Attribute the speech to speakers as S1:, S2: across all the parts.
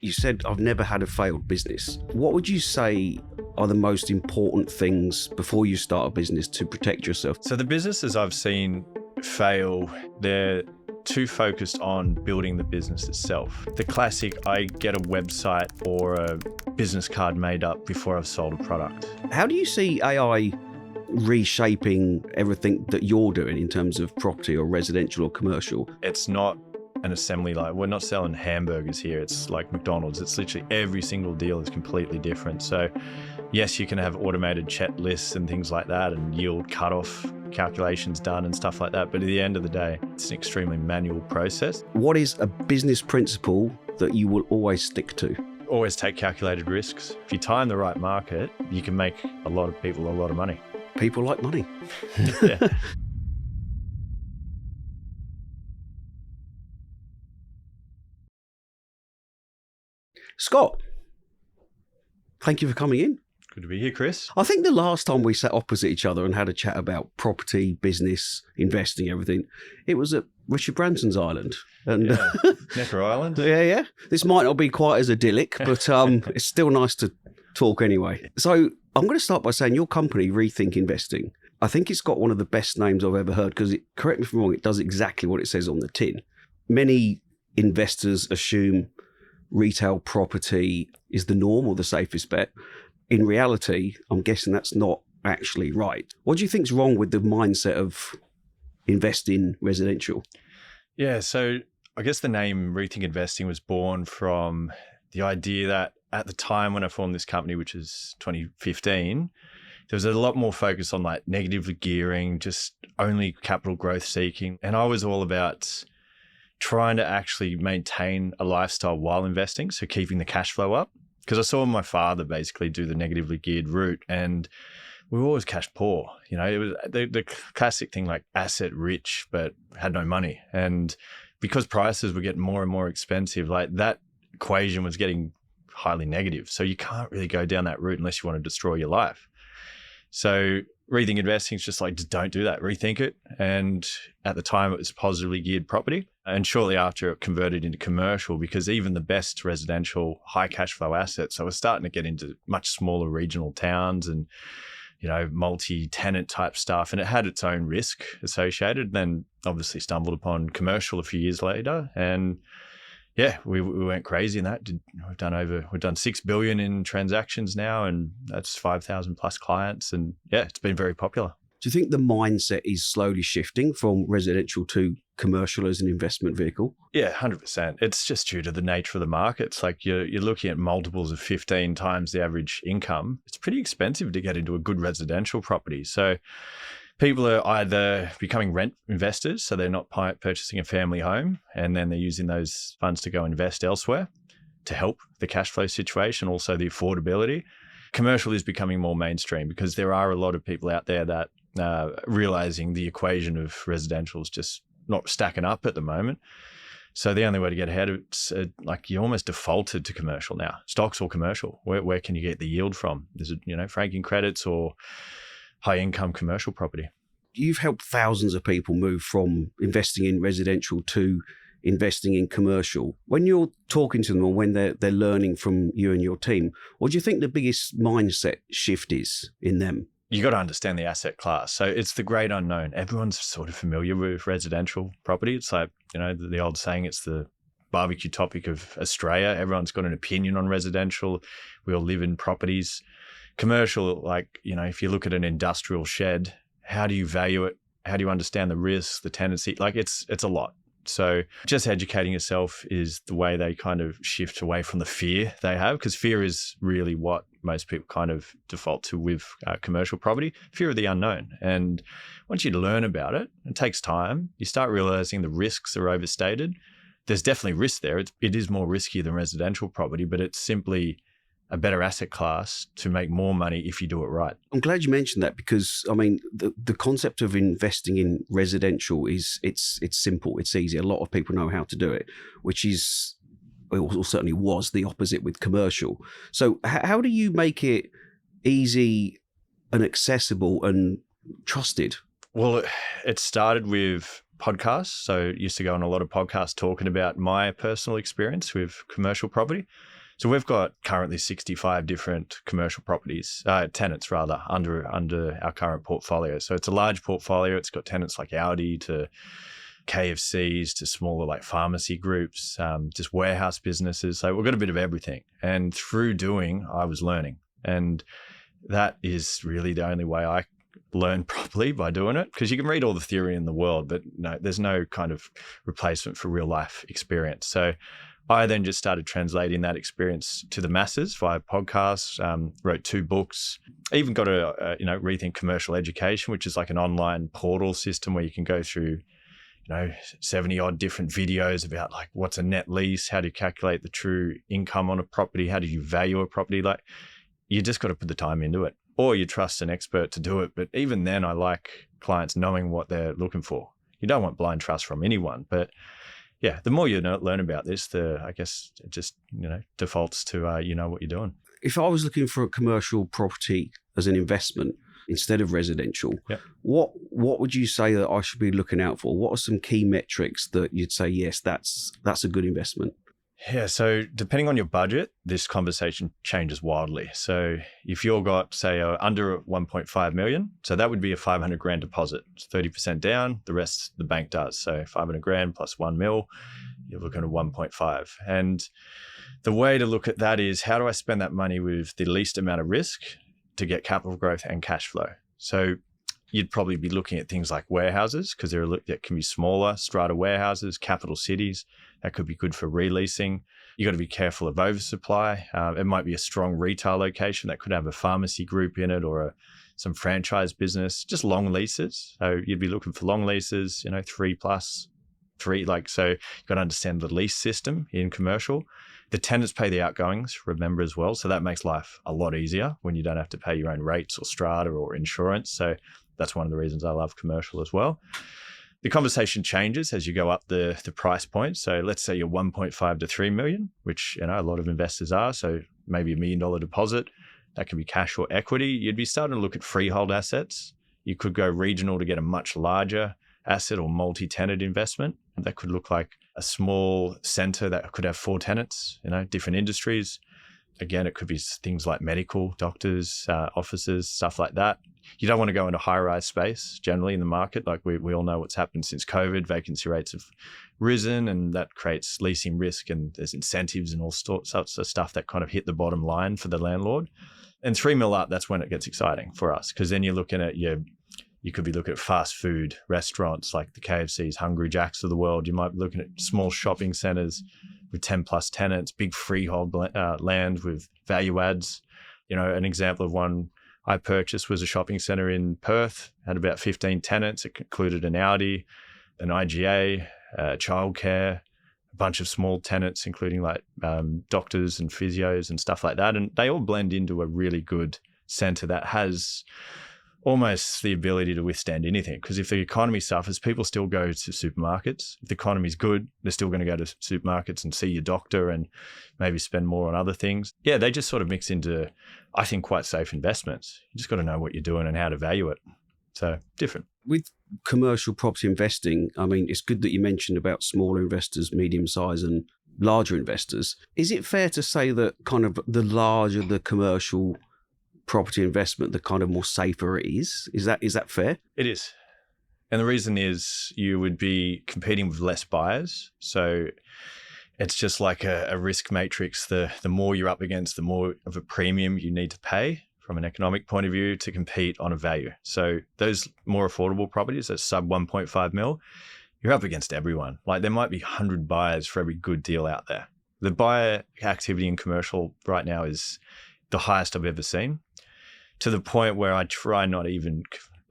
S1: You said, I've never had a failed business. What would you say are the most important things before you start a business to protect yourself?
S2: So the businesses I've seen fail, they're too focused on building the business itself. The classic, I get a website or a business card made up before I've sold a product.
S1: How do you see AI reshaping everything that you're doing in terms of property or residential or commercial?
S2: It's not an assembly line. We're not selling hamburgers here. It's like McDonald's. It's literally every single deal is completely different. So yes, you can have automated checklists and things like that and yield cutoff calculations done and stuff like that. But at the end of the day, it's an extremely manual process.
S1: What is a business principle that you will always stick to?
S2: Always take calculated risks. If you time the right market, you can make a lot of people a lot of money.
S1: People like money.
S2: Yeah.
S1: Scott, thank you for coming in.
S2: Good to be here, Chris.
S1: I think the last time we sat opposite each other and had a chat about property, business, investing, everything, it was at Richard Branson's island. And
S2: Yeah. Necker Island.
S1: yeah. This might not be quite as idyllic, but it's still nice to talk anyway. So I'm going to start by saying your company, Rethink Investing, I think it's got one of the best names I've ever heard because, correct me if I'm wrong, it does exactly what it says on the tin. Many investors assume retail property is the norm or the safest bet. In reality, I'm guessing that's not actually right. What do you think's wrong with the mindset of investing residential?
S2: Yeah, so I guess the name Rethink Investing was born from the idea that at the time when I formed this company, which is 2015, there was a lot more focus on like negative gearing, just only capital growth seeking. And I was all about trying to actually maintain a lifestyle while investing, so keeping the cash flow up. Because I saw my father basically do the negatively geared route, and we were always cash poor. You know, it was the classic thing like asset rich, but had no money. And because prices were getting more and more expensive, like that equation was getting highly negative. So you can't really go down that route unless you want to destroy your life. So Rethink Investing is just like, just don't do that, rethink it. And at the time it was positively geared property. And shortly after it converted into commercial, because even the best residential high cash flow assets, I was starting to get into much smaller regional towns and, you know, multi-tenant type stuff. And it had its own risk associated. Then obviously stumbled upon commercial a few years later. And yeah, we went crazy in that. We've done 6 billion in transactions now, and that's 5,000 plus clients. And yeah, it's been very popular.
S1: Do you think the mindset is slowly shifting from residential to commercial as an investment vehicle?
S2: Yeah, 100%. It's just due to the nature of the market. It's like you're looking at multiples of 15 times the average income. It's pretty expensive to get into a good residential property. So people are either becoming rent investors, so they're not purchasing a family home, and then they're using those funds to go invest elsewhere to help the cash flow situation, also the affordability. Commercial is becoming more mainstream because there are a lot of people out there that realizing the equation of residential is just not stacking up at the moment. So the only way to get ahead of it's like you almost defaulted to commercial now. Stocks or commercial. Where can you get the yield from? Is it, you know, franking credits or high income commercial property?
S1: You've helped thousands of people move from investing in residential to investing in commercial. When you're talking to them or when they're learning from you and your team, what do you think the biggest mindset shift is in them?
S2: You got to understand the asset class. So it's the great unknown. Everyone's sort of familiar with residential property. It's like, you know, the old saying, it's the barbecue topic of Australia. Everyone's got an opinion on residential. We all live in properties. Commercial, like, you know, if you look at an industrial shed, how do you value it? How do you understand the risks, the tenancy? Like it's a lot. So just educating yourself is the way they kind of shift away from the fear they have, because fear is really what most people kind of default to with commercial property, fear of the unknown. And once you learn about it, it takes time. You start realizing the risks are overstated. There's definitely risk there. It is more risky than residential property, but it's simply a better asset class to make more money if you do it right.
S1: I'm glad you mentioned that because, I mean, the concept of investing in residential is it's simple, it's easy. A lot of people know how to do it, which is, or certainly was, the opposite with commercial. So how do you make it easy and accessible and trusted?
S2: Well, it started with podcasts. So used to go on a lot of podcasts talking about my personal experience with commercial property. So we've got currently 65 different commercial properties, tenants rather, under our current portfolio. So it's a large portfolio. It's got tenants like Audi to KFCs to smaller like pharmacy groups, just warehouse businesses. So we've got a bit of everything. And through doing, I was learning. And that is really the only way I learn properly, by doing it, because you can read all the theory in the world, but no, there's no kind of replacement for real life experience. So I then just started translating that experience to the masses via podcasts, wrote 2 books, even got a Rethink Commercial Education, which is like an online portal system where you can go through 70 odd different videos about like what's a net lease, how do you calculate the true income on a property, how do you value a property. Like, you just got to put the time into it, or you trust an expert to do it. But even then, I like clients knowing what they're looking for. You don't want blind trust from anyone, but yeah, the more you learn about this, I guess it just defaults to what you're doing.
S1: If I was looking for a commercial property as an investment instead of residential,
S2: yep,
S1: what would you say that I should be looking out for? What are some key metrics that you'd say, yes, that's a good investment?
S2: Yeah, so depending on your budget, this conversation changes wildly. So if you've got, say, under 1.5 million, so that would be a 500 grand deposit. It's 30% down, the rest the bank does. So 500 grand plus 1 mil, you're looking at 1.5. And the way to look at that is, how do I spend that money with the least amount of risk to get capital growth and cash flow? So you'd probably be looking at things like warehouses, because that can be smaller strata warehouses, capital cities. That could be good for releasing. You got to be careful of oversupply. It might be a strong retail location that could have a pharmacy group in it, or some franchise business. Just long leases. So you'd be looking for long leases, 3+3. So you've got to understand the lease system in commercial. The tenants pay the outgoings, remember, as well. So that makes life a lot easier when you don't have to pay your own rates or strata or insurance. So that's one of the reasons I love commercial as well. The conversation changes as you go up the price point. So let's say you're 1.5 to 3 million, which a lot of investors are. So maybe $1 million deposit. That can be cash or equity. You'd be starting to look at freehold assets. You could go regional to get a much larger asset, or multi-tenant investment. That could look like a small center that could have 4 tenants, different industries. Again, it could be things like medical, doctors, offices, stuff like that. You don't want to go into high-rise space generally in the market. Like we all know what's happened since COVID. Vacancy rates have risen, and that creates leasing risk, and there's incentives and all sorts of stuff that kind of hit the bottom line for the landlord. And 3 mil up, that's when it gets exciting for us, because then you're looking at you could be looking at fast food restaurants like the KFCs, Hungry Jacks of the world. You might be looking at small shopping centers with 10 plus tenants, big freehold land with value adds. An example of one I purchased was a shopping center in Perth, had about 15 tenants. It included an Audi, an IGA, childcare, a bunch of small tenants, including like doctors and physios and stuff like that. And they all blend into a really good center that has almost the ability to withstand anything. Because if the economy suffers, people still go to supermarkets. If the economy's good, they're still going to go to supermarkets and see your doctor and maybe spend more on other things. Yeah, they just sort of mix into, I think, quite safe investments. You just got to know what you're doing and how to value it. So different.
S1: With commercial property investing, I mean, it's good that you mentioned about smaller investors, medium size and larger investors. Is it fair to say that kind of the larger the commercial property investment, the kind of more safer it is? Is that fair?
S2: It is. And the reason is you would be competing with less buyers. So it's just like a risk matrix. The more you're up against, the more of a premium you need to pay from an economic point of view to compete on a value. So those more affordable properties, that's sub 1.5 mil, you're up against everyone. Like there might be 100 buyers for every good deal out there. The buyer activity in commercial right now is the highest I've ever seen, to the point where I try not even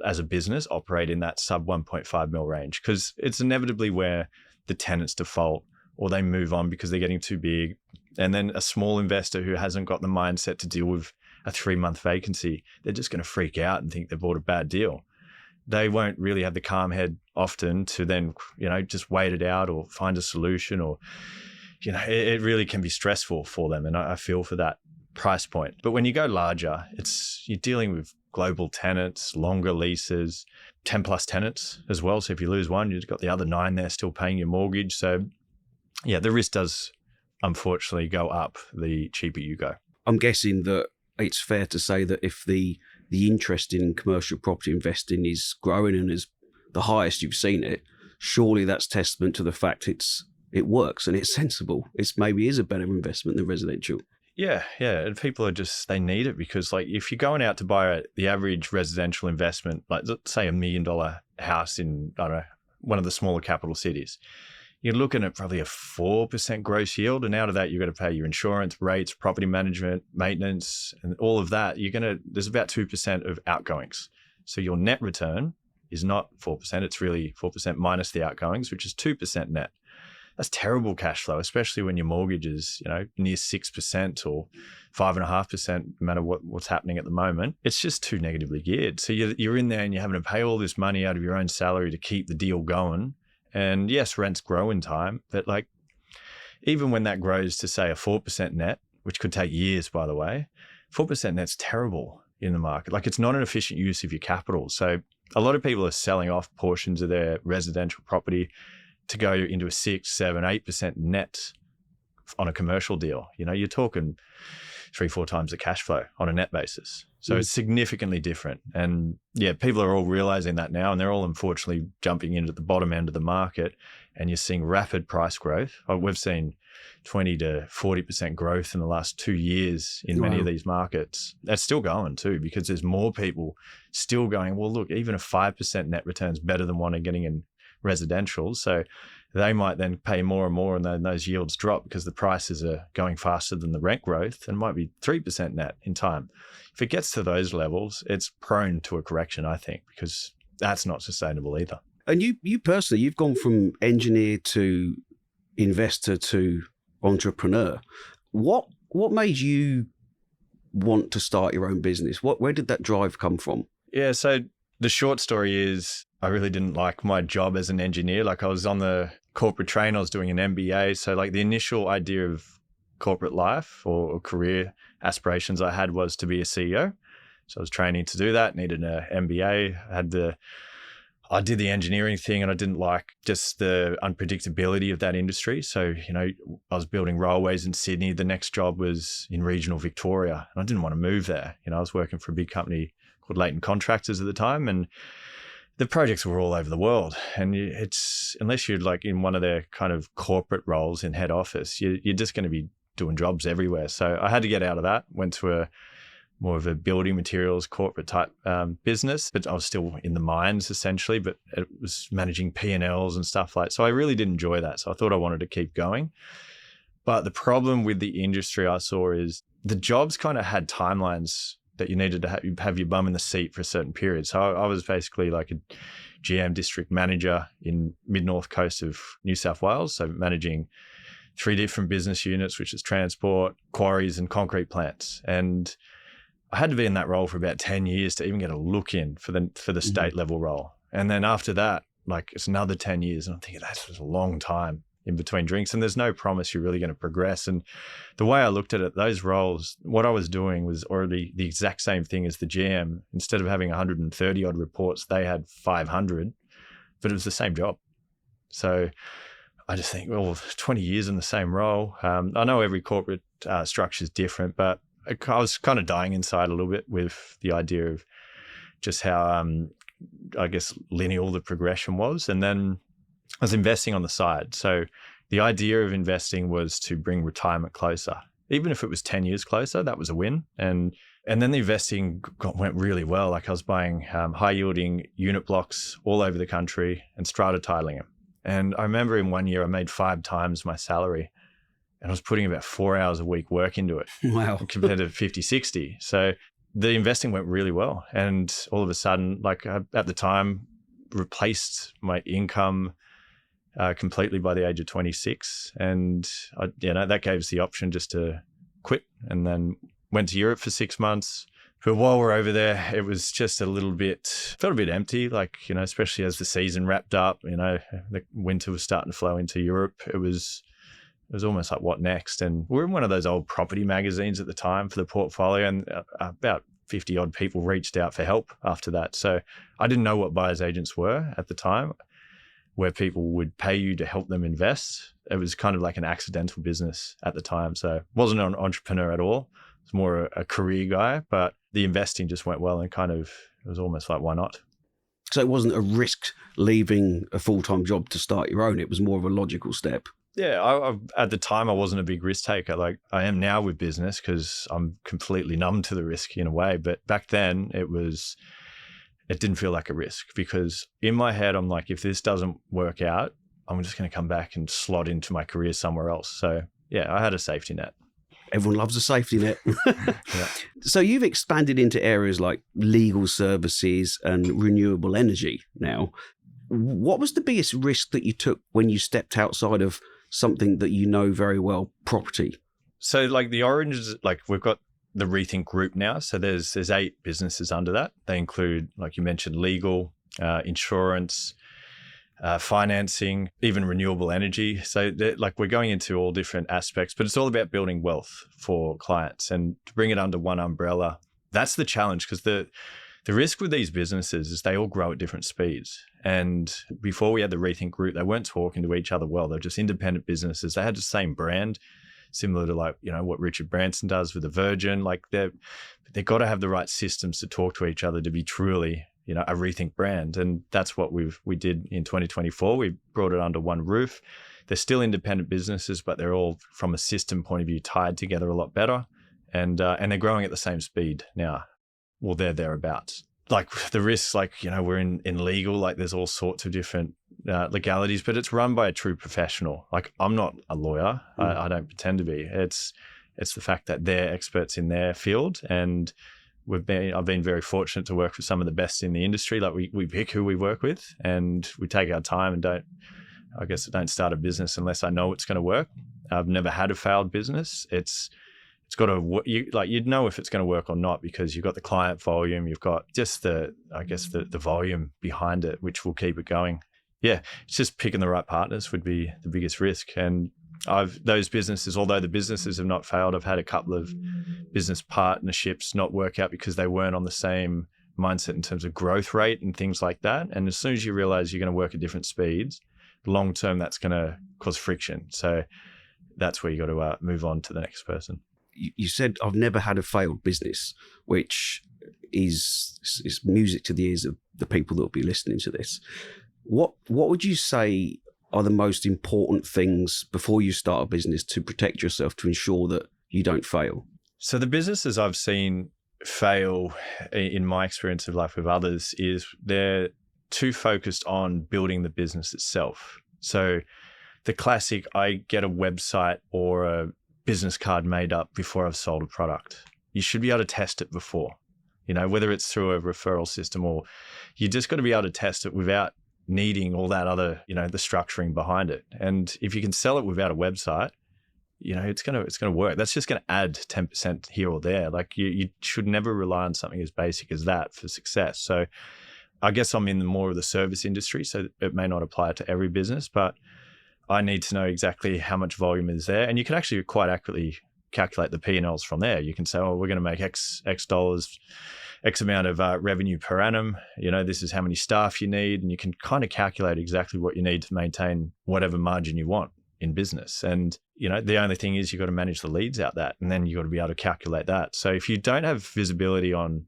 S2: as a business operate in that sub 1.5 mil range, because it's inevitably where the tenants default or they move on because they're getting too big. And then a small investor who hasn't got the mindset to deal with a 3-month vacancy, they're just going to freak out and think they bought a bad deal. They won't really have the calm head often to then, just wait it out or find a solution, or, it really can be stressful for them. And I feel for that price point. But when you go larger, you're dealing with global tenants, longer leases, 10 plus tenants as well. So if you lose one, you've got the other 9 there still paying your mortgage. So yeah, the risk does unfortunately go up the cheaper you go.
S1: I'm guessing that it's fair to say that if the interest in commercial property investing is growing and is the highest you've seen it, surely that's testament to the fact it works and it's sensible. It's maybe is a better investment than residential.
S2: Yeah. And people are they need it because like if you're going out to buy the average residential investment, like let's say $1 million house in, I don't know, one of the smaller capital cities, you're looking at probably a 4% gross yield. And out of that, you've got to pay your insurance, rates, property management, maintenance, and all of that. There's about 2% of outgoings. So your net return is not 4%. It's really 4% minus the outgoings, which is 2% net. That's terrible cash flow, especially when your mortgage is, near 6% or 5.5%, no matter what's happening at the moment. It's just too negatively geared. So you're in there and you're having to pay all this money out of your own salary to keep the deal going. And yes, rents grow in time, but like even when that grows to say a 4% net, which could take years, by the way, 4% net's terrible in the market. Like it's not an efficient use of your capital. So a lot of people are selling off portions of their residential property to go into a 6, 7, 8% net on a commercial deal. You're talking 3-4 times the cash flow on a net basis. So it's significantly different. And yeah, people are all realizing that now, and they're all unfortunately jumping into the bottom end of the market, and you're seeing rapid price growth. We've seen 20 to 40% growth in the last 2 years in many of these markets. That's still going too, because there's more people still going, well, look, even a 5% net return is better than what I'm getting in residential. So they might then pay more and more, and then those yields drop because the prices are going faster than the rent growth, and might be 3% net in time. If it gets to those levels, it's prone to a correction, I think, because that's not sustainable either.
S1: And you personally, you've gone from engineer to investor to entrepreneur. What made you want to start your own business? Where did that drive come from?
S2: Yeah, so the short story is I really didn't like my job as an engineer. Like I was on the corporate train, I was doing an MBA. So like the initial idea of corporate life or career aspirations I had was to be a CEO. So I was training to do that, needed an MBA. I did the engineering thing, and I didn't like just the unpredictability of that industry. So, I was building railways in Sydney. The next job was in regional Victoria, and I didn't want to move there. I was working for a big company called Leighton Contractors at the time, and the projects were all over the world. And it's, unless you're like in one of their kind of corporate roles in head office, you're just going to be doing jobs everywhere. So I had to get out of that, went to more of a building materials corporate type business, but I was still in the mines essentially, but it was managing P&Ls and stuff like that. So I really did enjoy that. So I thought I wanted to keep going. But the problem with the industry I saw is the jobs kind of had timelines that you needed to have your bum in the seat for a certain period. So I was basically like a GM district manager in mid-north coast of New South Wales. So managing 3 different business units, which is transport, quarries and concrete plants. And I had to be in that role for about 10 years to even get a look in for the state level role. And then after that, like it's another 10 years. And I'm thinking that's a long time in between drinks, and there's no promise you're really going to progress. And the way I looked at it, those roles, what I was doing was already the exact same thing as the GM. Instead of having 130 odd reports, they had 500, but it was the same job. So I just think, well, 20 years in the same role. I know every corporate structure is different, but I was kind of dying inside a little bit with the idea of just how, I guess, linear the progression was. And then I was investing on the side. So the idea of investing was to bring retirement closer. Even if it was 10 years closer, that was a win. And then the investing went really well. Like I was buying high yielding unit blocks all over the country and strata titling them. And I remember in 1 year, I made 5 times my salary, and I was putting about 4 hours a week work into it.
S1: Wow.
S2: Compared to 50, 60. So the investing went really well. And all of a sudden, like at the time, replaced my income completely by the age of 26. And that gave us the option just to quit, and then went to Europe for 6 months. But while we're over there, it was just felt a bit empty, like, especially as the season wrapped up, the winter was starting to flow into Europe. It was almost like, what next? And we're in one of those old property magazines at the time for the portfolio, and about 50 odd people reached out for help after that. So I didn't know what buyer's agents were at the time, where people would pay you to help them invest. It was kind of like an accidental business at the time. So wasn't an entrepreneur at all. It's more a career guy, but the investing just went well and kind of, it was almost like, why not?
S1: So it wasn't a risk leaving a full-time job to start your own. It was more of a logical step.
S2: Yeah, I at the time, I wasn't a big risk taker like I am now with business, because I'm completely numb to the risk in a way. But back then it didn't feel like a risk, because in my head, I'm like, if this doesn't work out, I'm just going to come back and slot into my career somewhere else. So yeah, I had a safety net.
S1: Everyone loves a safety net.
S2: Yeah.
S1: So you've expanded into areas like legal services and renewable energy now. What was the biggest risk that you took when you stepped outside of something that you know very well, property?
S2: So like the orange, like we've got the Rethink Group now. So there's 8 businesses under that. They include, like you mentioned, legal, insurance, financing, even renewable energy. So like we're going into all different aspects, but it's all about building wealth for clients, and to bring it under one umbrella. That's the challenge, because the risk with these businesses is they all grow at different speeds. And before we had the Rethink Group, they weren't talking to each other well. They're just independent businesses. They had the same brand, similar to like, what Richard Branson does with the Virgin. Like they've got to have the right systems to talk to each other to be truly, a Rethink brand. And that's what we did in 2024. We brought it under one roof. They're still independent businesses, but they're all, from a system point of view, tied together a lot better. And they're growing at the same speed now. Well, they're thereabouts. Like the risks, like, we're in legal, like there's all sorts of different legalities, but it's run by a true professional. Like I'm not a lawyer. I don't pretend to be. It's the fact that they're experts in their field, and I've been very fortunate to work with some of the best in the industry. Like we pick who we work with, and we take our time and don't start a business unless I know it's going to work. I've never had a failed business. It's got to, you'd know if it's going to work or not, because you've got the client volume, you've got just the volume behind it, which will keep it going. Yeah, it's just picking the right partners would be the biggest risk. And those businesses, although the businesses have not failed, I've had a couple of business partnerships not work out because they weren't on the same mindset in terms of growth rate and things like that. And as soon as you realize you're going to work at different speeds, long term, that's going to cause friction. So that's where you got to move on to the next person.
S1: You said, I've never had a failed business, which is music to the ears of the people that will be listening to this. What would you say are the most important things before you start a business to protect yourself, to ensure that you don't fail?
S2: So the businesses I've seen fail, in my experience of life with others, is they're too focused on building the business itself. So the classic, I get a website or a business card made up before I've sold a product. You should be able to test it before, whether it's through a referral system, or you just got to be able to test it without needing all that other, the structuring behind it. And if you can sell it without a website, it's going to work. That's just going to add 10% here or there. Like you should never rely on something as basic as that for success. So I guess I'm in more of the service industry, so it may not apply to every business, but I need to know exactly how much volume is there. And you can actually quite accurately calculate the P&Ls from there. You can say, we're going to make X dollars, X amount of revenue per annum. This is how many staff you need. And you can kind of calculate exactly what you need to maintain whatever margin you want in business. And, the only thing is you've got to manage the leads out that, and then you've got to be able to calculate that. So if you don't have visibility on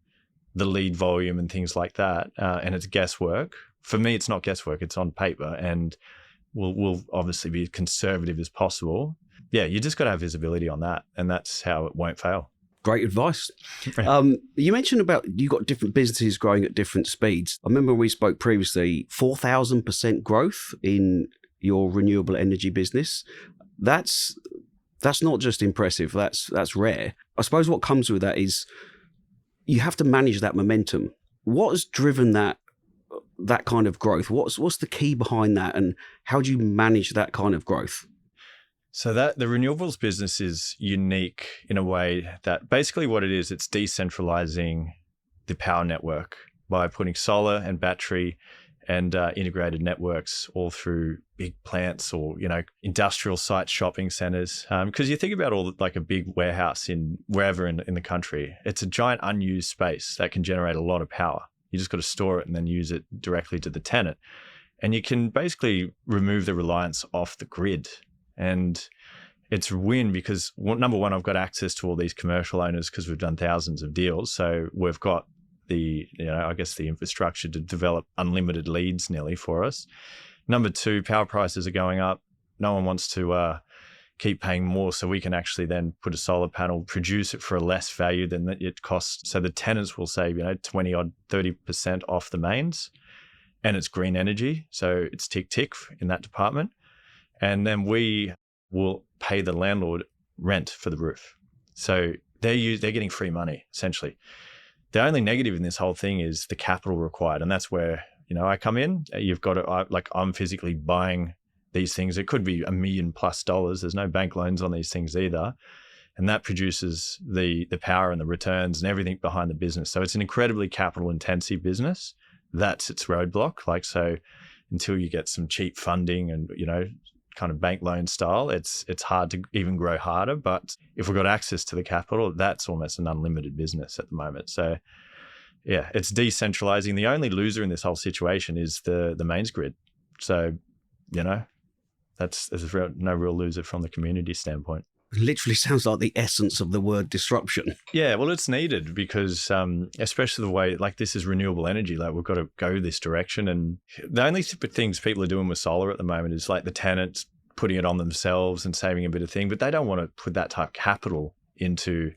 S2: the lead volume and things like that, and it's guesswork, for me, it's not guesswork, it's on paper. And we'll obviously be conservative as possible. Yeah, you just got to have visibility on that, and that's how it won't fail.
S1: Great advice. You mentioned about you got different businesses growing at different speeds. I remember we spoke previously, 4,000% growth in your renewable energy business. That's not just impressive, that's rare. I suppose what comes with that is you have to manage that momentum. What has driven that kind of growth? What's the key behind that, and how do you manage that kind of growth?
S2: So the renewables business is unique in a way that basically what it is, it's decentralizing the power network by putting solar and battery and integrated networks all through big plants or, industrial sites, shopping centers. Because you think about like a big warehouse in wherever in the country, it's a giant unused space that can generate a lot of power. You just got to store it and then use it directly to the tenant. And you can basically remove the reliance off the grid. And it's a win because, number one, I've got access to all these commercial owners because we've done thousands of deals. So we've got the infrastructure to develop unlimited leads nearly for us. Number two, power prices are going up. No one wants to keep paying more, so we can actually then put a solar panel, produce it for a less value than it costs. So the tenants will save, 20 odd 30% off the mains, and it's green energy. So it's tick in that department. And then we will pay the landlord rent for the roof. So they're getting free money essentially. The only negative in this whole thing is the capital required. And that's where, I come in. You've got to, I'm physically buying these things. It could be $1 million+ There's no bank loans on these things either. And that produces the power and the returns and everything behind the business. So it's an incredibly capital intensive business. That's its roadblock. So until you get some cheap funding and, kind of bank loan style, it's hard to even grow harder. But if we've got access to the capital, that's almost an unlimited business at the moment. So yeah, it's decentralizing. The only loser in this whole situation is the mains grid. So, there's no real loser from the community standpoint.
S1: Literally sounds like the essence of the word disruption.
S2: Yeah, well, it's needed because especially the way, like, this is renewable energy, like we've got to go this direction. And the only things people are doing with solar at the moment is like the tenants putting it on themselves and saving a bit of thing, but they don't want to put that type of capital into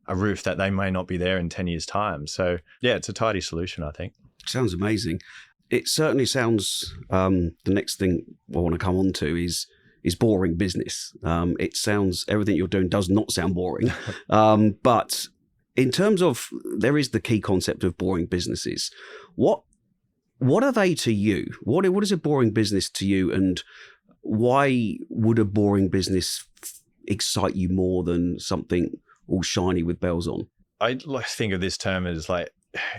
S2: a roof that they may not be there in 10 years' time. So yeah, it's a tidy solution, I think.
S1: Sounds amazing. It certainly sounds, the next thing I want to come on to is boring business. It sounds, everything you're doing does not sound boring. But in terms of, there is the key concept of boring businesses. What are they to you? What is a boring business to you? And why would a boring business excite you more than something all shiny with bells on?
S2: I think of this term as like,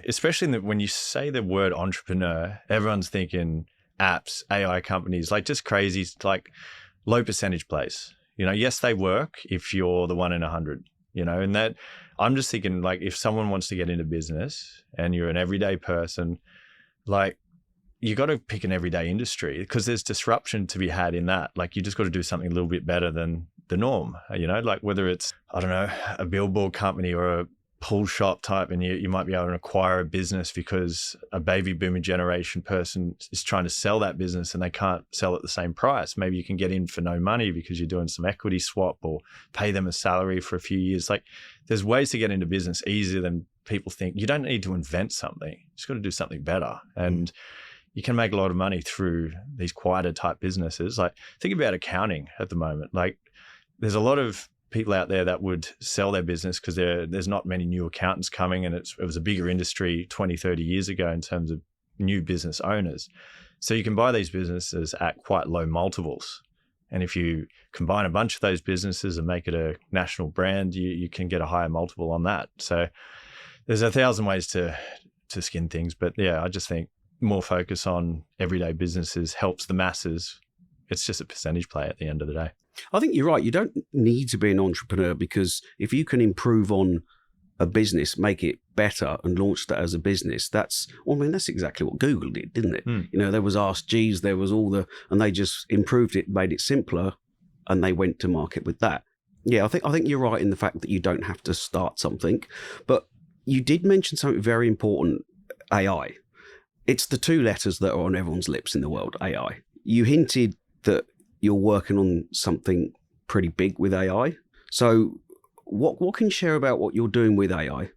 S2: especially when you say the word entrepreneur, everyone's thinking apps, AI companies, like just crazy, like low percentage plays. Yes, they work if you're the 1 in 100, and that I'm just thinking, like, if someone wants to get into business and you're an everyday person, like, you got to pick an everyday industry because there's disruption to be had in that. Like, you just got to do something a little bit better than the norm, like whether it's, I don't know, a billboard company or a pool shop type, and you might be able to acquire a business because a baby boomer generation person is trying to sell that business and they can't sell at the same price. Maybe you can get in for no money because you're doing some equity swap or pay them a salary for a few years. Like, there's ways to get into business easier than people think. You don't need to invent something. You just got to do something better. And you can make a lot of money through these quieter type businesses. Like, think about accounting at the moment. Like, there's a lot of people out there that would sell their business because there's not many new accountants coming, and it was a bigger industry 20, 30 years ago in terms of new business owners. So you can buy these businesses at quite low multiples. And if you combine a bunch of those businesses and make it a national brand, you can get a higher multiple on that. So there's 1,000 ways to skin things. But yeah, I just think more focus on everyday businesses helps the masses. It's just a percentage play at the end of the day.
S1: I think you're right. You don't need to be an entrepreneur, because if you can improve on a business, make it better and launch that as a business, that's exactly what Google did, didn't it? There was Ask Jeeves, there was and they just improved it, made it simpler, and they went to market with that. Yeah, I think you're right in the fact that you don't have to start something. But you did mention something very important, AI. It's the 2 letters that are on everyone's lips in the world, AI. You hinted that you're working on something pretty big with AI. So what can you share about what you're doing with AI?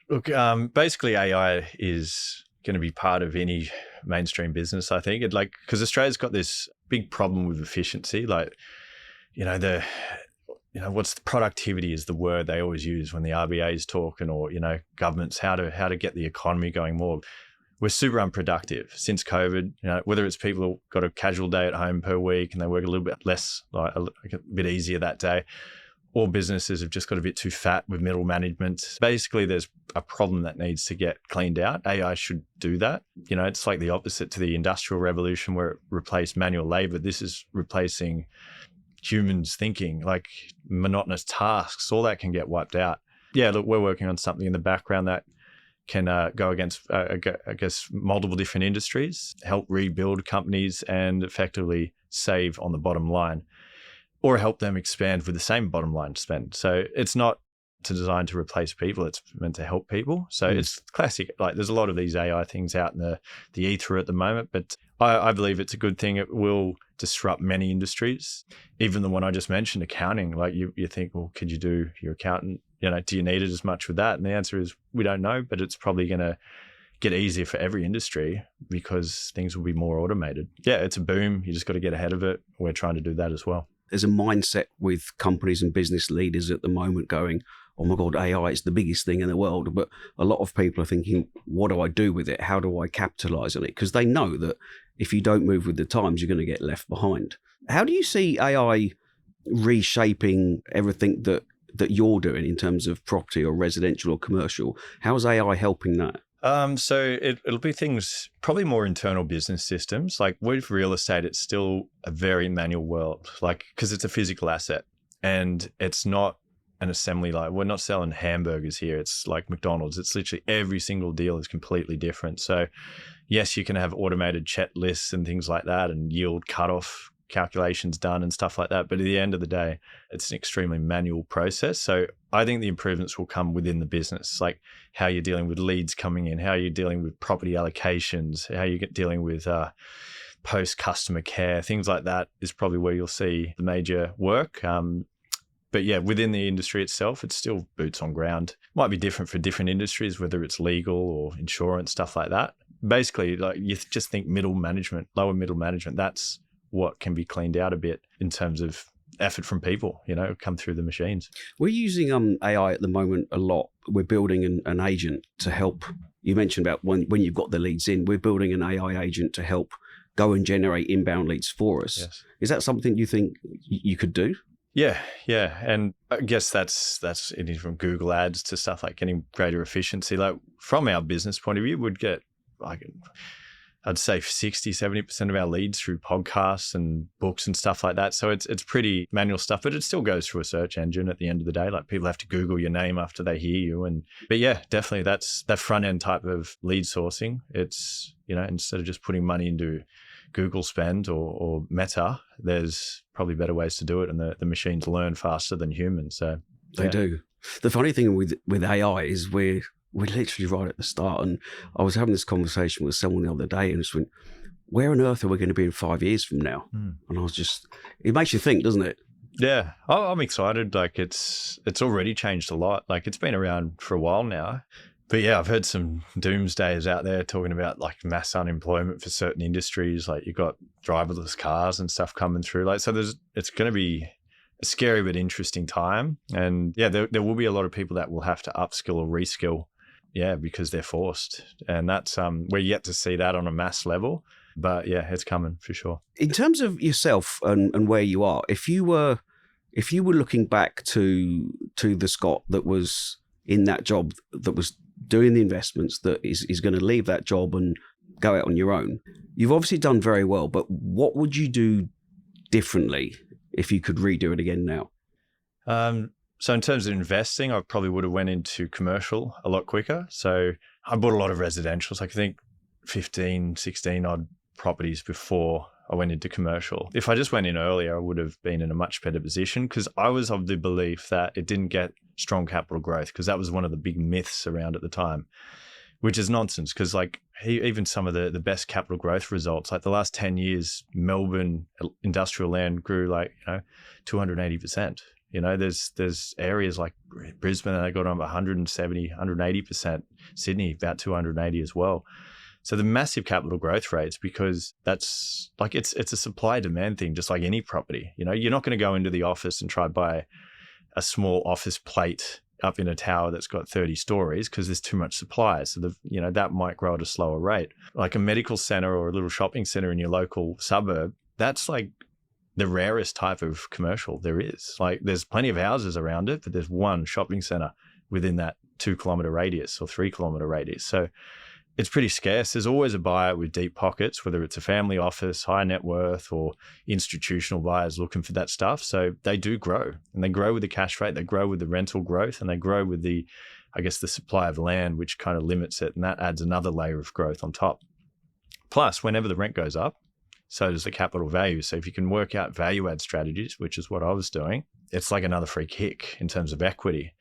S2: Look, basically AI is going to be part of any mainstream business, I think. Because Australia's got this big problem with efficiency. Like, what's the productivity is the word they always use when the RBA is talking, or, governments, how to get the economy going more. We're super unproductive since COVID, whether it's people who've got a casual day at home per week and they work a little bit less, like a bit easier that day, all businesses have just got a bit too fat with middle management. Basically, there's a problem that needs to get cleaned out. AI should do that. It's like the opposite to the Industrial Revolution where it replaced manual labor. This is replacing humans thinking, like monotonous tasks. All that can get wiped out. Yeah, look, we're working on something in the background that can go against, I guess, multiple different industries, help rebuild companies and effectively save on the bottom line, or help them expand with the same bottom line spend. So it's not designed to replace people, it's meant to help people. So it's classic. Like there's a lot of these AI things out in the ether at the moment, but I believe it's a good thing. It will disrupt many industries. Even the one I just mentioned, accounting, like you think, well, could you do your accountant? Do you need it as much with that? And the answer is we don't know, but it's probably going to get easier for every industry because things will be more automated. Yeah, it's a boom. You just got to get ahead of it. We're trying to do that as well.
S1: There's a mindset with companies and business leaders at the moment going, oh my God, AI is the biggest thing in the world. But a lot of people are thinking, what do I do with it? How do I capitalize on it? Because they know that if you don't move with the times, you're going to get left behind. How do you see AI reshaping everything that you're doing in terms of property or residential or commercial? How's AI helping that?
S2: So it'll be things, probably more internal business systems. Like with real estate, it's still a very manual world, like, because it's a physical asset and it's not an assembly line. We're not selling hamburgers here. It's like McDonald's. It's literally every single deal is completely different. So yes, you can have automated checklists and things like that and yield cutoff calculations done and stuff like that. But at the end of the day, it's an extremely manual process. So I think the improvements will come within the business, like how you're dealing with leads coming in, how you're dealing with property allocations, how you're dealing with post-customer care, things like that is probably where you'll see the major work. But yeah, within the industry itself, it's still boots on ground. Might be different for different industries, whether it's legal or insurance, stuff like that. Basically, like you just think middle management, lower middle management, that's what can be cleaned out a bit in terms of effort from people, come through the machines.
S1: We're using AI at the moment a lot. We're building an agent to help. You mentioned about when you've got the leads in, we're building an AI agent to help go and generate inbound leads for us.
S2: Yes.
S1: Is that something you think you could do?
S2: Yeah. And I guess that's anything from Google ads to stuff like getting greater efficiency. Like from our business point of view, we'd get I'd say 60, 70% of our leads through podcasts and books and stuff like that. So it's pretty manual stuff, but it still goes through a search engine at the end of the day. Like people have to Google your name after they hear you. But yeah, definitely that's that front end type of lead sourcing. It's, instead of just putting money into Google spend or Meta, there's probably better ways to do it. And the machines learn faster than humans. So
S1: They do. The funny thing with AI is we're literally right at the start. And I was having this conversation with someone the other day and just went, where on earth are we going to be in 5 years from now? And I was it makes you think, doesn't it?
S2: Yeah, I'm excited. Like it's already changed a lot. Like it's been around for a while now. But yeah, I've heard some doomsdayers out there talking about like mass unemployment for certain industries. Like you've got driverless cars and stuff coming through. Like, so it's going to be a scary but interesting time. And yeah, there will be a lot of people that will have to upskill or reskill. Yeah, because they're forced. And that's, we're yet to see that on a mass level, but yeah, it's coming for sure.
S1: In terms of yourself and where you are, if you were looking back to the Scott that was in that job, that was doing the investments, that is going to leave that job and go out on your own, you've obviously done very well, but what would you do differently if you could redo it again now?
S2: So in terms of investing, I probably would have went into commercial a lot quicker. So I bought a lot of residentials, like I think 15, 16 odd properties before I went into commercial. If I just went in earlier, I would have been in a much better position because I was of the belief that it didn't get strong capital growth because that was one of the big myths around at the time, which is nonsense because like even some of the best capital growth results, like the last 10 years, Melbourne industrial land grew like, 280%. There's areas like Brisbane that got on 170, 180%. Sydney, about 280 as well. So the massive capital growth rates, because that's like, it's a supply demand thing, just like any property. You're not going to go into the office and try to buy a small office plate up in a tower that's got 30 stories because there's too much supply. So that might grow at a slower rate. Like a medical center or a little shopping center in your local suburb, that's like the rarest type of commercial there is. Like there's plenty of houses around it, but there's one shopping center within that 2-kilometer radius or 3-kilometer radius. So it's pretty scarce. There's always a buyer with deep pockets, whether it's a family office, high net worth, or institutional buyers looking for that stuff. So they do grow, and they grow with the cash rate, they grow with the rental growth, and they grow with the, I guess, the supply of land, which kind of limits it. And that adds another layer of growth on top. Plus, whenever the rent goes up, so does the capital value. So if you can work out value add strategies, which is what I was doing, it's like another free kick in terms of equity.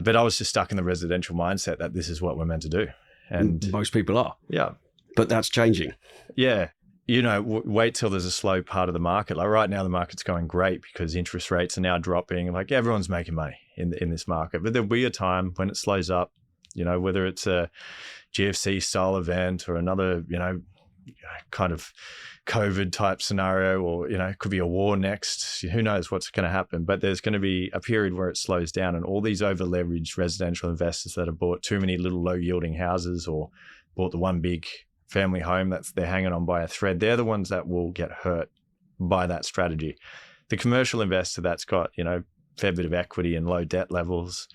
S2: But I was just stuck in the residential mindset that this is what we're meant to do. And
S1: most people are.
S2: Yeah.
S1: But that's changing.
S2: Yeah. You know, wait till there's a slow part of the market. Like right now, the market's going great because interest rates are now dropping. Like everyone's making money in this market. But there'll be a time when it slows up, you know, whether it's a GFC style event or another, you know, kind of COVID type scenario, or, you know, it could be a war next. Who knows what's going to happen? But there's going to be a period where it slows down, and all these over leveraged residential investors that have bought too many little low yielding houses or bought the one big family home that's they're hanging on by a thread, they're the ones that will get hurt by that strategy. The commercial investor that's got, you know, a fair bit of equity and low debt levels,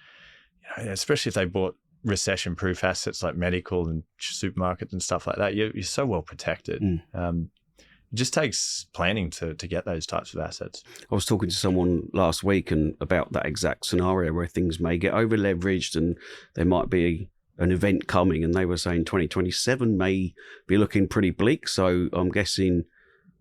S2: you know, especially if they bought recession-proof assets like medical and supermarkets and stuff like that, you're so well protected. It just takes planning to get those types of assets.
S1: I was talking to someone last week and about that exact scenario where things may get over leveraged and there might be an event coming, and they were saying 2027 may be looking pretty bleak. So I'm guessing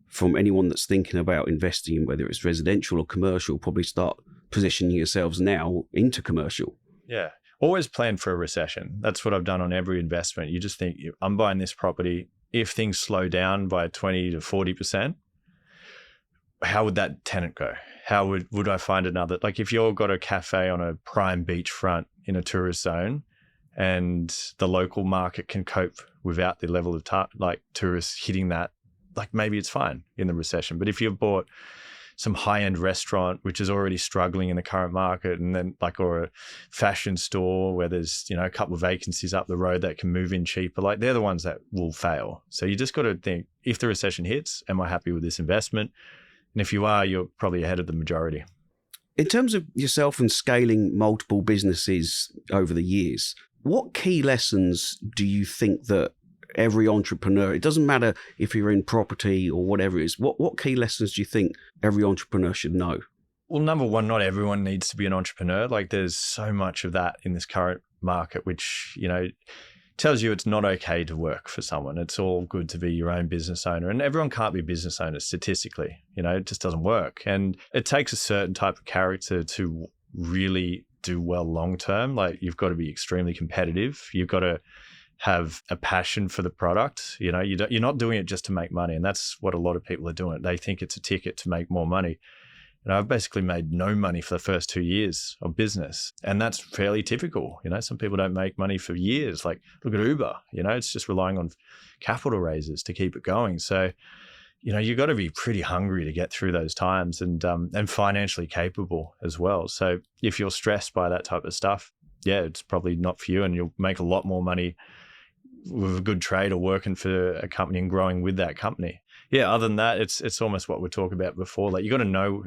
S1: from anyone that's thinking about investing in whether it's residential or commercial, probably start positioning yourselves now into commercial.
S2: Yeah. Always plan for a recession. That's what I've done on every investment. You just think, I'm buying this property. If things slow down by 20 to 40%, how would that tenant go? How would I find another? Like if you've got a cafe on a prime beachfront in a tourist zone and the local market can cope without the level of tourists hitting that, like maybe it's fine in the recession. But if you've bought some high-end restaurant, which is already struggling in the current market, and then or a fashion store where there's, you know, a couple of vacancies up the road that can move in cheaper, like they're the ones that will fail. So you just got to think, if the recession hits, am I happy with this investment? And if you are, you're probably ahead of the majority.
S1: In terms of yourself and scaling multiple businesses over the years, what key lessons do you think that every entrepreneur, it doesn't matter if you're in property or whatever it is, what key lessons do you think every entrepreneur should know?
S2: Well, number one, not everyone needs to be an entrepreneur. Like there's so much of that in this current market, which, you know, tells you it's not okay to work for someone. It's all good to be your own business owner, and everyone can't be business owners statistically. You know, it just doesn't work. And it takes a certain type of character to really do well long term. Like you've got to be extremely competitive. You've got to have a passion for the product. You know, you're not doing it just to make money. And that's what a lot of people are doing. They think it's a ticket to make more money. And I've basically made no money for the first 2 years of business. And that's fairly typical. You know, some people don't make money for years. Like look at Uber, you know, it's just relying on capital raises to keep it going. So, you know, you've got to be pretty hungry to get through those times, and financially capable as well. So if you're stressed by that type of stuff, yeah, it's probably not for you, and you'll make a lot more money with a good trade or working for a company and growing with that company. Yeah, other than that, it's almost what we're talking about before. Like you got to know,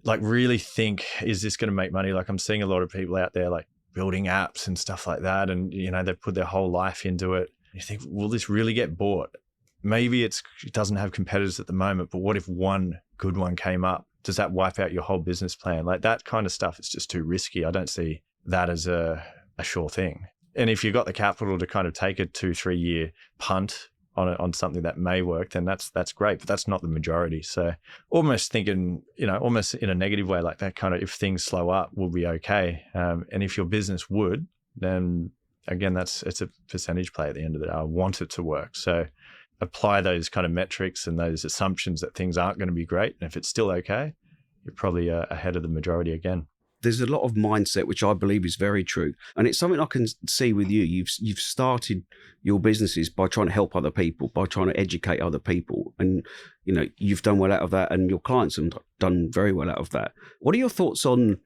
S2: like really think, is this going to make money? Like I'm seeing a lot of people out there like building apps and stuff like that, and you know, they've put their whole life into it. You think, will this really get bought? Maybe it doesn't have competitors at the moment, but what if one good one came up? Does that wipe out your whole business plan? Like that kind of stuff is just too risky. I don't see that as a sure thing. And if you've got the capital to kind of take a 2-3 year punt on something that may work, then that's great, but that's not the majority. So almost thinking, you know, almost in a negative way, like that kind of, if things slow up, we'll be okay. And if your business would, then again, it's a percentage play at the end of the day. I want it to work. So apply those kind of metrics and those assumptions that things aren't going to be great. And if it's still okay, you're probably ahead of the majority again.
S1: There's a lot of mindset, which I believe is very true. And it's something I can see with you. You've started your businesses by trying to help other people, by trying to educate other people. And, you know, you've done well out of that, and your clients have done very well out of that. What are your thoughts on,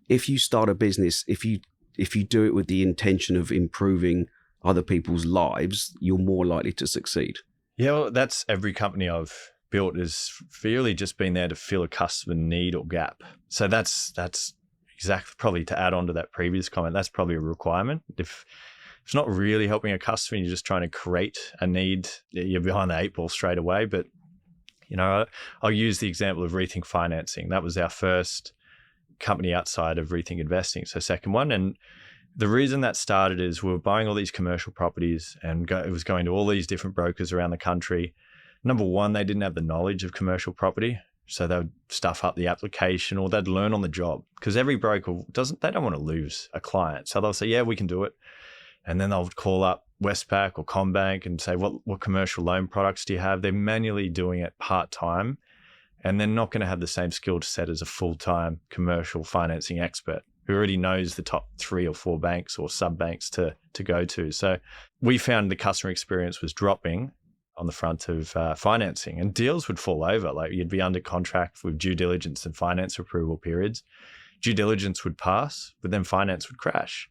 S1: if you start a business, if you do it with the intention of improving other people's lives, you're more likely to succeed?
S2: Yeah, well, that's every company I've built is really just been there to fill a customer need or gap. So that's exactly, probably to add on to that previous comment, that's probably a requirement. If it's not really helping a customer, you're just trying to create a need, you're behind the eight ball straight away. But, I'll use the example of Rethink Financing. That was our first company outside of Rethink Investing, so second one. And the reason that started is we were buying all these commercial properties and it was going to all these different brokers around the country. Number one, they didn't have the knowledge of commercial property. So they would stuff up the application or they'd learn on the job, because every broker they don't want to lose a client. So they'll say, yeah, we can do it. And then they'll call up Westpac or Combank and say, what commercial loan products do you have? They're manually doing it part-time, and they're not going to have the same skill set as a full-time commercial financing expert who already knows the top 3 or 4 banks or sub-banks to go to. So we found the customer experience was dropping on the front of financing, and deals would fall over. Like, you'd be under contract with due diligence and finance approval periods. Due diligence would pass, but then finance would crash.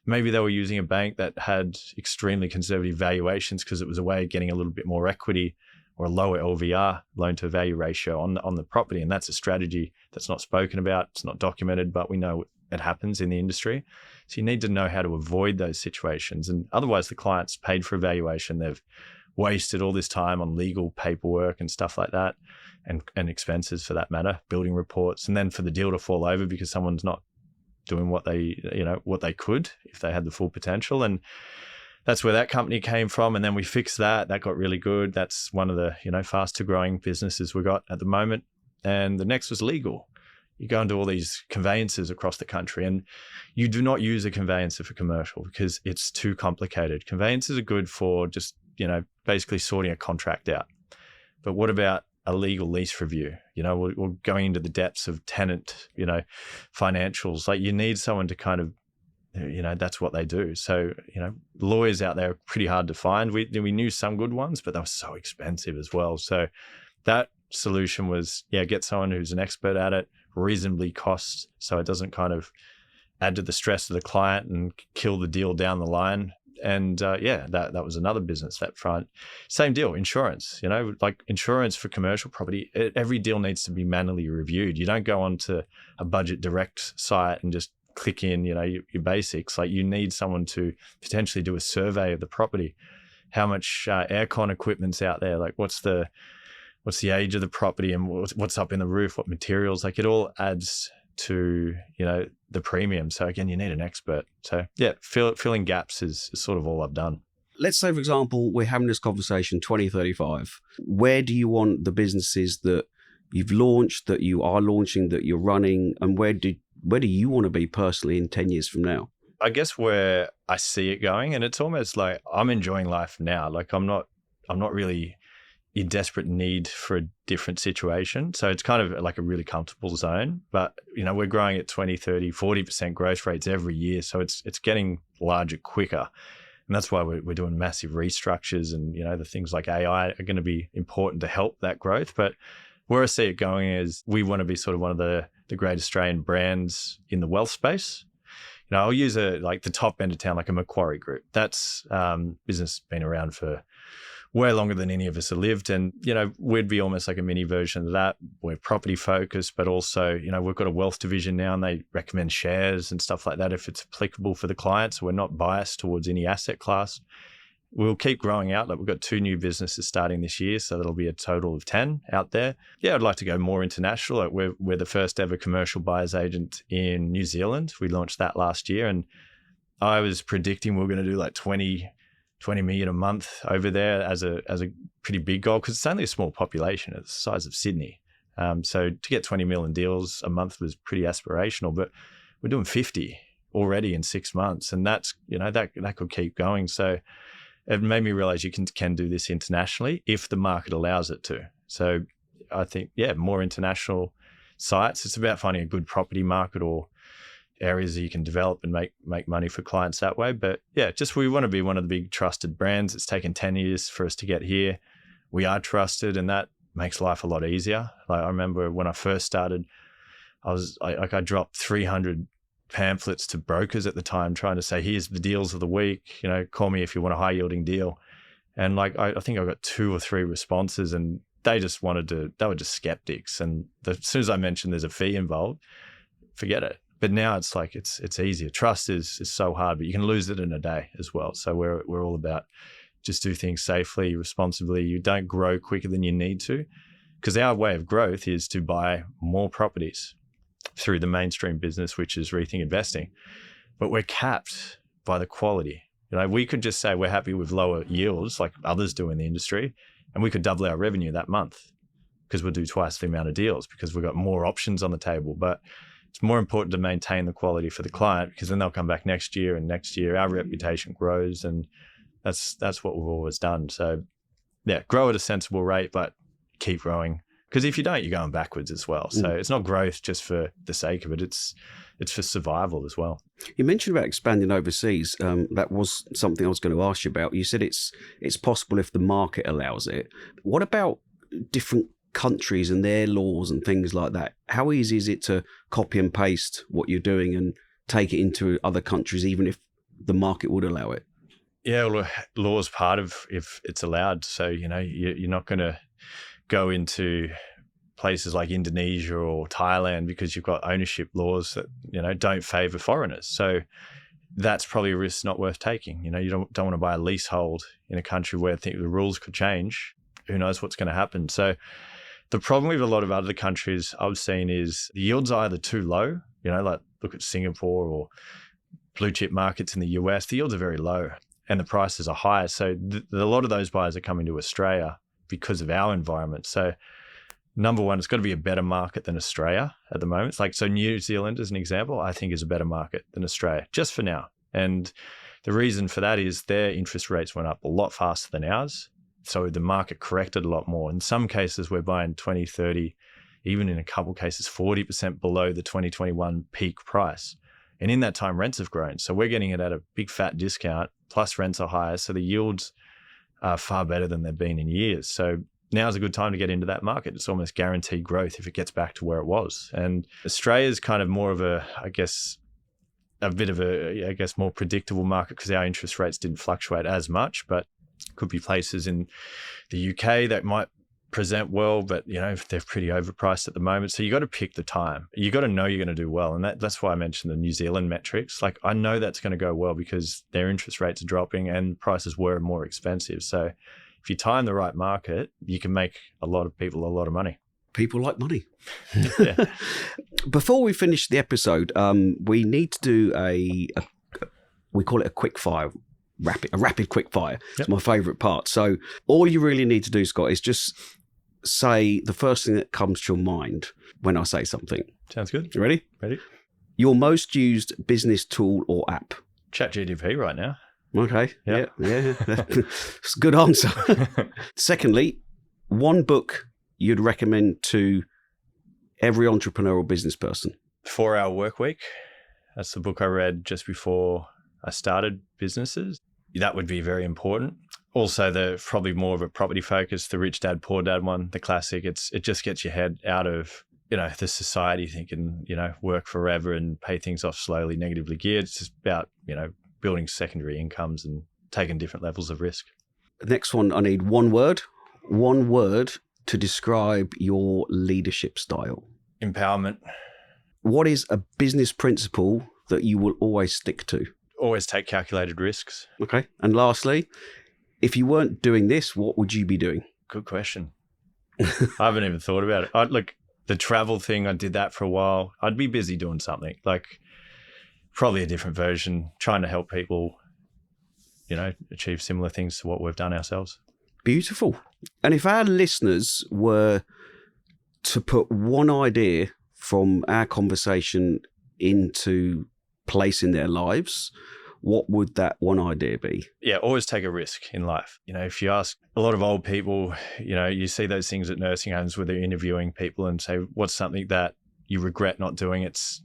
S2: Maybe they were using a bank that had extremely conservative valuations because it was a way of getting a little bit more equity or a lower LVR, loan to value ratio on the property. And that's a strategy that's not spoken about. It's not documented, but we know it happens in the industry. So you need to know how to avoid those situations. And otherwise the client's paid for a valuation. They've wasted all this time on legal paperwork and stuff like that, and expenses for that matter, building reports. And then for the deal to fall over because someone's not doing what they could if they had the full potential. And that's where that company came from. And then we fixed that. That got really good. That's one of the, faster growing businesses we got at the moment. And the next was legal. You go into all these conveyances across the country, and you do not use a conveyancer for commercial because it's too complicated. Conveyancers are good for just, basically sorting a contract out. But what about a legal lease review? We're going into the depths of tenant, financials. Like, you need someone to kind of, that's what they do. So, lawyers out there are pretty hard to find. We knew some good ones, but they were so expensive as well. So that solution was, get someone who's an expert at it, reasonably cost, so it doesn't kind of add to the stress of the client and kill the deal down the line. And that was another business, that front. Same deal, insurance, like insurance for commercial property, every deal needs to be manually reviewed. You don't go onto a budget direct site and just click in, your basics. Like, you need someone to potentially do a survey of the property. How much aircon equipment's out there? Like, what's the age of the property and what's up in the roof? What materials? Like, it all adds to, the premium. So again, you need an expert. So filling gaps is sort of all I've done.
S1: Let's say, for example, we're having this conversation 2035. Where do you want the businesses that you've launched, that you are launching, that you're running, and where do you want to be personally in 10 years from now?
S2: I guess where I see it going, and it's almost like I'm enjoying life now. Like, I'm not really in desperate need for a different situation. So it's kind of like a really comfortable zone, but we're growing at 20, 30, 40% growth rates every year. So it's getting larger quicker. And that's why we're doing massive restructures, and, the things like AI are going to be important to help that growth. But where I see it going is we want to be sort of one of the great Australian brands in the wealth space. I'll use the top end of town, like a Macquarie Group. That's business been around for way longer than any of us have lived. And, we'd be almost like a mini version of that. We're property focused, but also, we've got a wealth division now, and they recommend shares and stuff like that if it's applicable for the client. So we're not biased towards any asset class. We'll keep growing out. Like, we've got 2 new businesses starting this year, so that'll be a total of 10 out there. I'd like to go more international. Like, we're the first ever commercial buyer's agent in New Zealand. We launched that last year, and I was predicting we were going to do like 20 million a month over there as a pretty big goal, because it's only a small population. It's the size of Sydney. So to get 20 million deals a month was pretty aspirational, but we're doing 50 already in 6 months, and that's, that could keep going. So it made me realize you can do this internationally if the market allows it to. So I think, more international sites. It's about finding a good property market or areas that you can develop and make money for clients that way. But we want to be one of the big trusted brands. It's taken 10 years for us to get here. We are trusted, and that makes life a lot easier. Like, I remember when I first started, I dropped 300 pamphlets to brokers at the time trying to say, here's the deals of the week, call me if you want a high yielding deal. And I think I got 2 or 3 responses, and they were just skeptics. And as soon as I mentioned there's a fee involved, forget it. But now it's like, it's easier. Trust is so hard, but you can lose it in a day as well. So we're all about just do things safely, responsibly. You don't grow quicker than you need to, because our way of growth is to buy more properties through the mainstream business, which is Rethink Investing. But we're capped by the quality. We could just say we're happy with lower yields like others do in the industry, and we could double our revenue that month because we'll do twice the amount of deals because we've got more options on the table. But it's more important to maintain the quality for the client, because then they'll come back next year, and next year our reputation grows, and that's what we've always done. So yeah, grow at a sensible rate, but keep growing, because if you don't, you're going backwards as well. So it's not growth just for the sake of it. It's for survival as well.
S1: You mentioned about expanding overseas. That was something I was going to ask you about. You said it's possible if the market allows it. What about different countries and their laws and things like that? How easy is it to copy and paste what you're doing and take it into other countries, even if the market would allow it?
S2: Yeah, well, law is part of if it's allowed. So, you're not going to go into places like Indonesia or Thailand because you've got ownership laws that, don't favor foreigners. So that's probably a risk not worth taking. You don't want to buy a leasehold in a country where I think the rules could change. Who knows what's going to happen? So the problem with a lot of other countries I've seen is the yields are either too low, like look at Singapore or blue chip markets in the US, the yields are very low and the prices are high. So a lot of those buyers are coming to Australia because of our environment. So number one, it's got to be a better market than Australia at the moment. It's like, so New Zealand, as an example, I think is a better market than Australia, just for now. And the reason for that is their interest rates went up a lot faster than ours. So the market corrected a lot more. In some cases, we're buying 20, 30, even in a couple of cases, 40% below the 2021 peak price. And in that time, rents have grown. So we're getting it at a big fat discount, plus rents are higher. So the yields are far better than they've been in years. So now's a good time to get into that market. It's almost guaranteed growth if it gets back to where it was. And Australia's kind of more of a bit of a more predictable market because our interest rates didn't fluctuate as much, but could be places in the UK that might present well, but they're pretty overpriced at the moment. So you got to pick the time. You got to know you're going to do well. And that's why I mentioned the New Zealand metrics. Like, I know that's going to go well because their interest rates are dropping and prices were more expensive. So if you time the right market, you can make a lot of people a lot of money.
S1: People like money.
S2: Yeah.
S1: Before we finish the episode, we need to do we call it a quick fire. A rapid quick fire. It's my favourite part. So all you really need to do, Scott, is just say the first thing that comes to your mind when I say something.
S2: Sounds good.
S1: You ready?
S2: Ready.
S1: Your most used business tool or app?
S2: ChatGPT right now.
S1: Okay.
S2: Yep.
S1: Yeah. It's a good answer. Secondly, one book you'd recommend to every entrepreneur or business person?
S2: 4-Hour Workweek. That's the book I read just before I started businesses. That would be very important. Also, the probably more of a property focus, the Rich Dad, Poor Dad one, the classic. It just gets your head out of, the society thinking, work forever and pay things off slowly, negatively geared. It's just about, building secondary incomes and taking different levels of risk.
S1: Next one, I need one word to describe your leadership style.
S2: Empowerment.
S1: What is a business principle that you will always stick to?
S2: Always take calculated risks.
S1: Okay. And lastly, if you weren't doing this, what would you be doing?
S2: Good question. I haven't even thought about it. Look, the travel thing, I did that for a while. I'd be busy doing something, like probably a different version, trying to help people, achieve similar things to what we've done ourselves.
S1: Beautiful. And if our listeners were to put one idea from our conversation into place in their lives, what would that one idea be? Yeah,
S2: always take a risk in life. If you ask a lot of old people, you see those things at nursing homes where they're interviewing people and say, what's something that you regret not doing? It's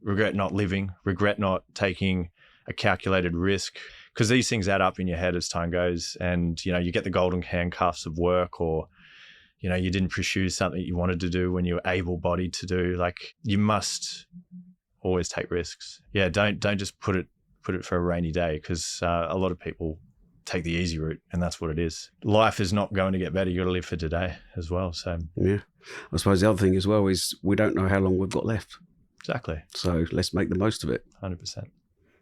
S2: regret not living, regret not taking a calculated risk, because these things add up in your head as time goes. And, you get the golden handcuffs of work, or, you didn't pursue something you wanted to do when you were able-bodied to do. Like, you must always take risks. Yeah, don't just put it for a rainy day, because a lot of people take the easy route, and that's what it is. Life is not going to get better. You got to live for today as well. So
S1: yeah, I suppose the other thing as well is we don't know how long we've got left.
S2: Exactly.
S1: So let's make the most of it.
S2: 100%.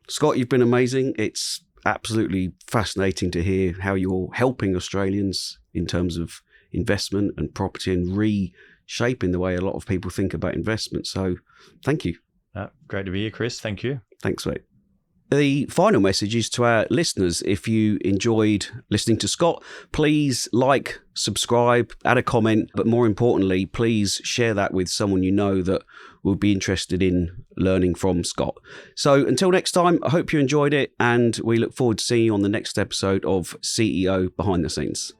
S1: Scott, you've been amazing. It's absolutely fascinating to hear how you're helping Australians in terms of investment and property and reshaping the way a lot of people think about investment. So thank you.
S2: Great to be here, Chris. Thank you.
S1: Thanks, mate. The final message is to our listeners. If you enjoyed listening to Scott, please like, subscribe, add a comment, but more importantly, please share that with someone you know that will be interested in learning from Scott. So until next time, I hope you enjoyed it, and we look forward to seeing you on the next episode of CEO Behind the Scenes.